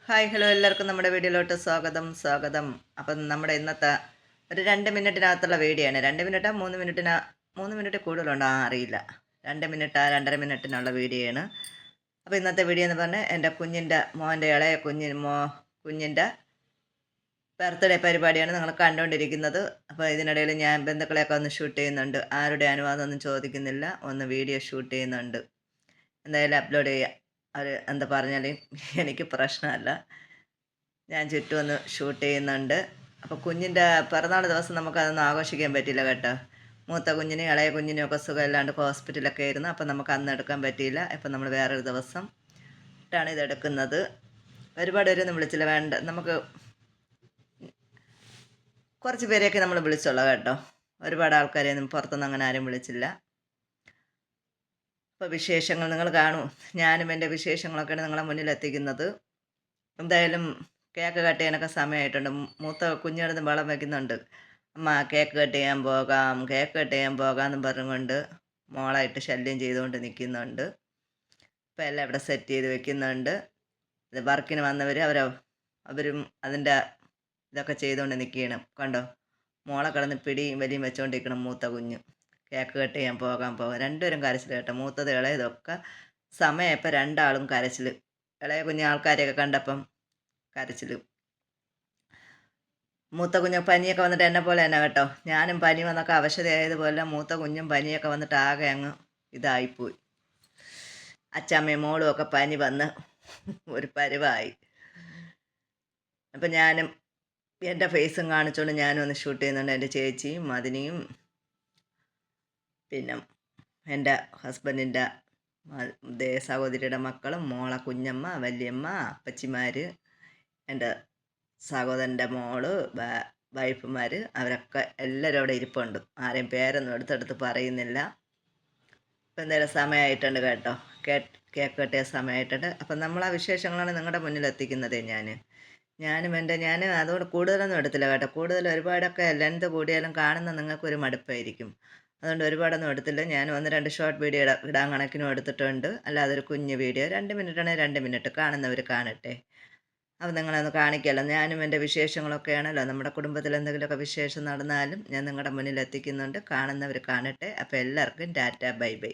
Hi hello എല്ലാവർക്കും നമ്മുടെ വീഡിയോയിലോട്ട് സ്വാഗതം. അപ്പം നമ്മുടെ ഇന്നത്തെ ഒരു 2 മിനിറ്റിനകത്തുള്ള വീഡിയോ ആണ്. 2 മിനിറ്റാ 3 മിനിറ്റ് കൂടുതലുണ്ടോ അറിയില്ല. 2 മിനിറ്റ് 2.5 മിനിറ്റിനുള്ള വീഡിയോ ആണ്. അപ്പോൾ ഇന്നത്തെ വീഡിയോ എന്ന് പറഞ്ഞാൽ എൻ്റെ മോൻ്റെ ഇളയ കുഞ്ഞിൻ്റെ ബർത്ത്ഡേ പരിപാടിയാണ് നിങ്ങൾ കണ്ടുകൊണ്ടിരിക്കുന്നത്. അപ്പോൾ ഇതിനിടയിൽ ഞാൻ ബന്ധുക്കളെയൊക്കെ ഒന്ന് ഷൂട്ട് ചെയ്യുന്നുണ്ട്. ആരുടെ അനുവാദമൊന്നും ചോദിക്കുന്നില്ല, ഒന്ന് വീഡിയോ ഷൂട്ട് ചെയ്യുന്നുണ്ട്. എന്തായാലും അപ്ലോഡ് ചെയ്യാം. അവർ എന്താ പറഞ്ഞാലും എനിക്ക് പ്രശ്നമല്ല. ഞാൻ ചുറ്റും ഒന്ന് ഷൂട്ട് ചെയ്യുന്നുണ്ട്. അപ്പോൾ കുഞ്ഞിൻ്റെ പിറന്നാൾ ദിവസം നമുക്കതൊന്നും ആഘോഷിക്കാൻ പറ്റില്ല കേട്ടോ. മൂത്ത കുഞ്ഞിനും ഇളയ കുഞ്ഞിനും ഒക്കെ സുഖമില്ലാണ്ട് ഹോസ്പിറ്റലൊക്കെ ആയിരുന്നു. അപ്പോൾ നമുക്ക് അന്ന് എടുക്കാൻ പറ്റിയില്ല. ഇപ്പം നമ്മൾ വേറൊരു ദിവസം ാണ് ഇതെടുക്കുന്നത്. ഒരുപാട് പേരൊന്നും വിളിച്ചില്ല, വേണ്ട, നമുക്ക് കുറച്ച് പേരെയൊക്കെ നമ്മൾ വിളിച്ചോളാം കേട്ടോ. ഒരുപാട് ആൾക്കാരെയൊന്നും പുറത്തൊന്നും അങ്ങനെ ആരും വിളിച്ചില്ല. അപ്പോൾ വിശേഷങ്ങൾ നിങ്ങൾ കാണൂ. ഞാനും എൻ്റെ വിശേഷങ്ങളൊക്കെയാണ് നിങ്ങളെ മുന്നിൽ എത്തിക്കുന്നത്. എന്തായാലും കേക്ക് കട്ട് ചെയ്യാനൊക്കെ സമയമായിട്ടുണ്ട്. മൂത്ത കുഞ്ഞിടന്ന് വളം വയ്ക്കുന്നുണ്ട്. അമ്മ കേക്ക് കട്ട് ചെയ്യാൻ പോകാമെന്നും പറഞ്ഞുകൊണ്ട് മോളായിട്ട് ശല്യം ചെയ്തുകൊണ്ട് നിൽക്കുന്നുണ്ട്. അപ്പോൾ എല്ലാം ഇവിടെ സെറ്റ് ചെയ്ത് വെക്കുന്നുണ്ട്. ഇത് വർക്കിന് വന്നവർ അവരും അതിൻ്റെ ഇതൊക്കെ ചെയ്തുകൊണ്ട് നിൽക്കണം. കണ്ടോ, മോളെ കിടന്ന് പിടിയും വലിയും വെച്ചുകൊണ്ടിരിക്കണം മൂത്ത കുഞ്ഞ്. കേക്ക് കട്ട് ചെയ്യാൻ പോകാം. രണ്ടുപേരും കരച്ചിൽ കേട്ടോ. മൂത്തത് ഇളയതൊക്കെ സമയം ഇപ്പം രണ്ടാളും കരച്ചിൽ. ഇളയ കുഞ്ഞ് ആൾക്കാരെയൊക്കെ കണ്ടപ്പം കരച്ചിൽ. മൂത്ത കുഞ്ഞ് പനിയൊക്കെ വന്നിട്ട് എന്നെ പോലെ തന്നെ കേട്ടോ. ഞാനും പനി വന്നൊക്കെ അവശതയായതുപോലെ മൂത്ത കുഞ്ഞും പനിയൊക്കെ വന്നിട്ട് ആകെ അങ്ങ് ഇതായിപ്പോയി. അച്ചമ്മയും മോളും ഒക്കെ പനി വന്ന് ഒരു പരുവായി. അപ്പം ഞാനും എൻ്റെ ഫേസും കാണിച്ചുകൊണ്ട് ഞാനും ഒന്ന് ഷൂട്ട് ചെയ്യുന്നുണ്ട്. എൻ്റെ ചേച്ചിയും മദിനിയും പിന്നെ എൻ്റെ ഹസ്ബൻഡിൻ്റെ സഹോദരിയുടെ മക്കളും, മോളെ കുഞ്ഞമ്മ, വല്യമ്മ, അപ്പച്ചിമാർ, എൻ്റെ സഹോദരൻ്റെ മോള്, വൈഫുമാർ, അവരൊക്കെ എല്ലാവരും അവിടെ ഇരിപ്പുണ്ട്. ആരെയും പേരൊന്നും എടുത്തെടുത്ത് പറയുന്നില്ല. ഇപ്പം എന്തായാലും സമയമായിട്ടുണ്ട് കേട്ടോ. കേക്ക് കെട്ടിയ സമയമായിട്ടുണ്ട്. അപ്പം നമ്മൾ ആ വിശേഷങ്ങളാണ് നിങ്ങളുടെ മുന്നിൽ എത്തിക്കുന്നത്. ഞാൻ അതുകൊണ്ട് കൂടുതലൊന്നും എടുത്തില്ല കേട്ടോ. ഒരുപാടൊക്കെ ലെന്ത് കൂടിയാലും കാണുന്ന നിങ്ങൾക്കൊരു മടുപ്പായിരിക്കും. അതുകൊണ്ട് ഒരുപാടൊന്നും എടുത്തില്ല. ഞാൻ 1-2 ഷോർട്ട് വീഡിയോ ഇടാൻ കണക്കിനും എടുത്തിട്ടുണ്ട്. അല്ലാതെ ഒരു കുഞ്ഞ് വീഡിയോ 2 മിനിറ്റാണെങ്കിൽ 2 മിനിറ്റ് കാണുന്നവർ കാണട്ടെ. അപ്പോൾ നിങ്ങളൊന്ന് കാണിക്കാമല്ലോ. ഞാനും എൻ്റെ വിശേഷങ്ങളൊക്കെയാണല്ലോ. നമ്മുടെ കുടുംബത്തിൽ എന്തെങ്കിലുമൊക്കെ വിശേഷം നടന്നാലും ഞാൻ നിങ്ങളുടെ മുന്നിൽ എത്തിക്കുന്നുണ്ട്. കാണുന്നവർ കാണട്ടെ. അപ്പോൾ എല്ലാവർക്കും ടാറ്റ, ബൈ ബൈ.